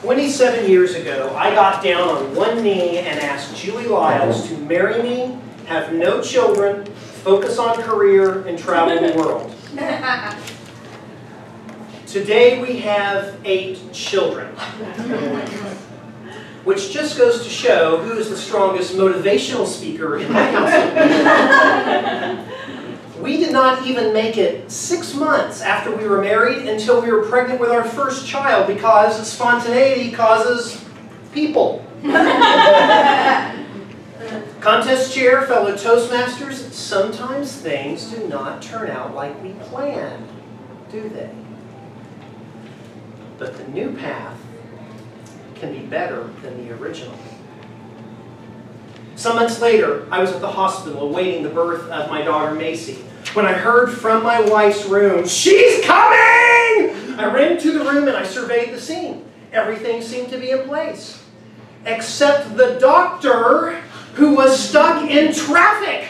27 years ago, I got down on one knee and asked Julie Lyles to marry me, have no children, focus on career, and travel the world. Today we have 8 children, which just goes to show who is the strongest motivational speaker in my household. We did not even make it 6 months after we were married until we were pregnant with our first child, because spontaneity causes people. Contest chair, fellow Toastmasters, sometimes things do not turn out like we planned, do they? But the new path can be better than the original. Some months later, I was at the hospital awaiting the birth of my daughter Macy, when I heard from my wife's room, "She's coming!" I ran to the room and I surveyed the scene. Everything seemed to be in place, except the doctor, who was stuck in traffic.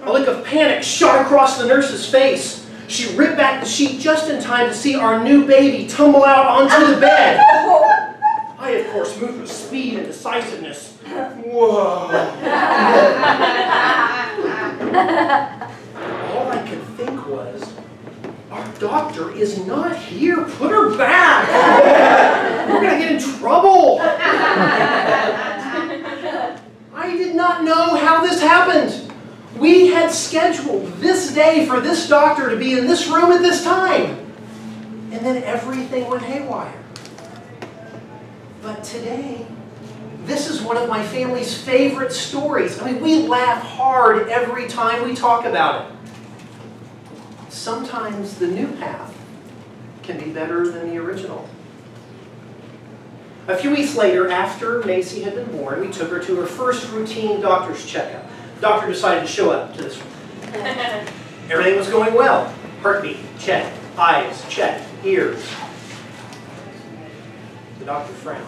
A look of panic shot across the nurse's face. She ripped back the sheet just in time to see our new baby tumble out onto the bed. I, of course, moved with speed and decisiveness. Whoa. All I could think was, our doctor is not here. Put her back. We're going to get in trouble. I did not know how this happened. We had scheduled this day for this doctor to be in this room at this time. And then everything went haywire. But today, this is one of my family's favorite stories. I mean, we laugh hard every time we talk about it. Sometimes the new path can be better than the original. A few weeks later, after Macy had been born, we took her to her first routine doctor's checkup. The doctor decided to show up to this one. Everything was going well. Heartbeat, check. Eyes, check. Ears. The doctor frowned.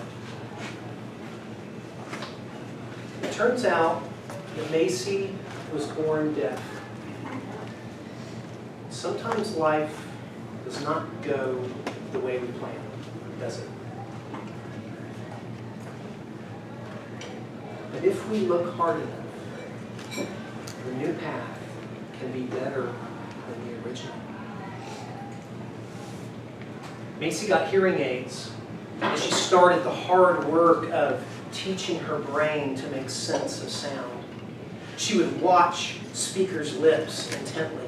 It turns out that Macy was born deaf. Sometimes life does not go the way we plan, does it? But if we look hard enough, the new path can be better than the original. Macy got hearing aids, and she started the hard work of teaching her brain to make sense of sound. She would watch speakers' lips intently.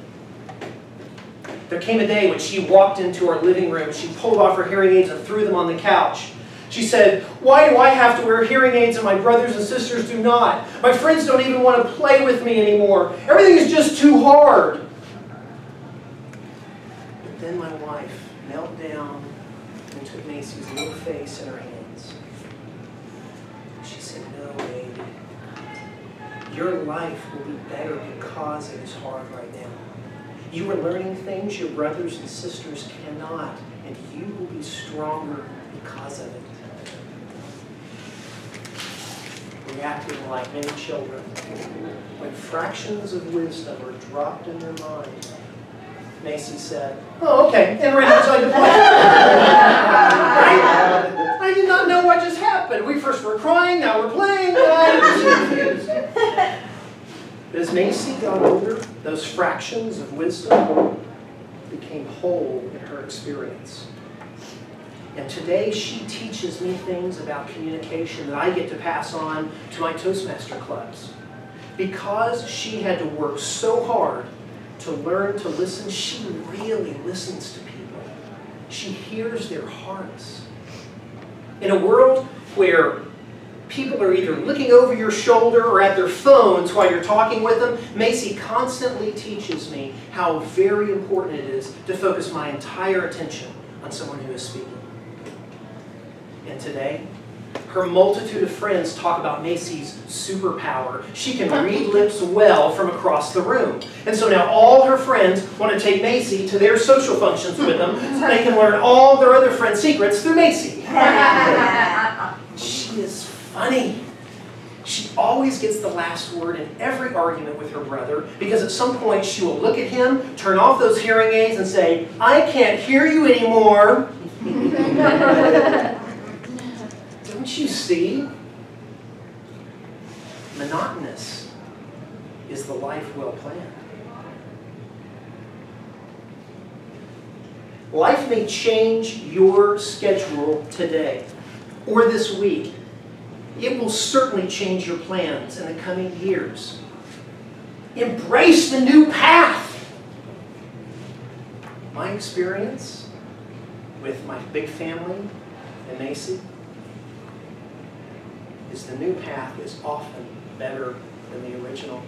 There came a day when she walked into our living room and she pulled off her hearing aids and threw them on the couch. She said, "Why do I have to wear hearing aids and my brothers and sisters do not? My friends don't even want to play with me anymore. Everything is just too hard." But then my wife knelt down and took Macy's little face in her hands. She said, "No, baby. Your life will be better because it is hard right now. You are learning things your brothers and sisters cannot, and you will be stronger because of it." Reacting like many children, when fractions of wisdom are dropped in their mind, Macy said, "Oh, okay," and ran outside to play. I did not know what just happened. We first were crying, now we're playing. I was confused. But as Macy got older, those fractions of wisdom became whole in her experience. And today she teaches me things about communication that I get to pass on to my Toastmaster clubs. Because she had to work so hard to learn to listen, she really listens to people. She hears their hearts. In a world where people are either looking over your shoulder or at their phones while you're talking with them, Macy constantly teaches me how very important it is to focus my entire attention on someone who is speaking. And today, her multitude of friends talk about Macy's superpower. She can read lips well from across the room. And so now all her friends want to take Macy to their social functions with them so they can learn all their other friends' secrets through Macy. She is funny. She always gets the last word in every argument with her brother, because at some point she will look at him, turn off those hearing aids, and say, "I can't hear you anymore." Don't you see? Monotonous is the life well planned. Life may change your schedule today or this week. It will certainly change your plans in the coming years. Embrace the new path. My experience with my big family in Macy is the new path is often better than the original.